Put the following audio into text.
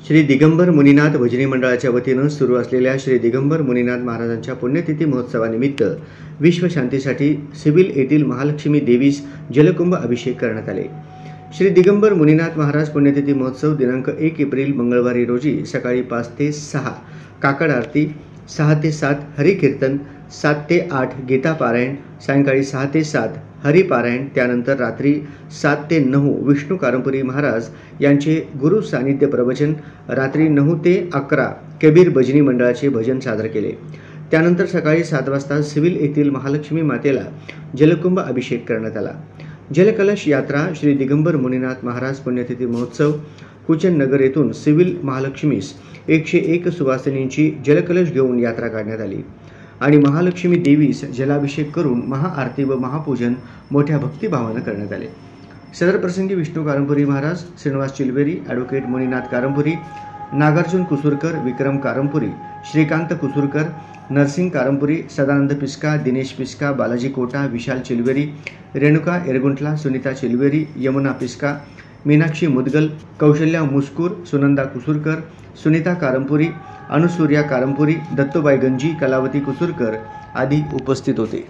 श्री दिगंबर मुनीनाथ भजनी मंडळाच्या वतीनं सुरू असलेल्या श्री दिगंबर मुनीनाथ महाराजांच्या पुण्यतिथी महोत्सवानिमित्त विश्वशांतीसाठी सिव्हिल येथील महालक्ष्मी देवीस जलकुंभ अभिषेक करण्यात आले। श्री दिगंबर मुनीनाथ महाराज पुण्यतिथी महोत्सव दिनांक 1 एप्रिल मंगळवारी रोजी सकाळी 5 ते 6 काकड आरती, 6 ते 7 हरिकीर्तन, 7 ते 8 गीता पारायण, सायंकाळी 6 ते 7 हरिपारायण, त्यानंतर रात्री 7 ते 9 विष्णू कारंपुरी महाराज यांचे गुरु सानिध्य प्रवचन, रात्री 9 ते 11 कबीर भजनी मंडळाचे भजन सादर केले। त्यानंतर सकाळी 7 वाजता सिव्हिल येथील महालक्ष्मी मातेला जलकुंभ अभिषेक करण्यात आला। जलकलश यात्रा श्री दिगंबर मुनीनाथ महाराज पुण्यतिथी महोत्सव कुचन नगर येथून सिव्हिल महालक्ष्मीस 101 सुवासिनींची जलकलश घेऊन यात्रा काढण्यात आली आणि महालक्ष्मी देवीस जलाभिषेक करून महाआरती व महापूजन मोठ्या भक्तिभावाने करण्यात आले। सदर प्रसंगी विष्णू कारंपुरी महाराज, श्रीनिवास चिलबेरी, ॲडव्होकेट मुनीनाथ कारंपुरी, नागार्जुन कुसूरकर, विक्रम कारंपुरी, श्रीकांत कुसूरकर, नरसिंग कारंपुरी, सदानंद पिस्का, दिनेश पिस्का, बालाजी कोटा, विशाल चिलबेरी, रेणुका एरगुंटला, सुनीता चिलबेरी, यमुना पिस्का, मीनाक्षी मुदगल, कौशल्या मुस्कूर, सुनंदा कुसूरकर, सुनीता कारंपुरी, अनुसूर्या कारंपुरी, दत्तोबाई गंजी, कलावती कुसूरकर आदी उपस्थित होते।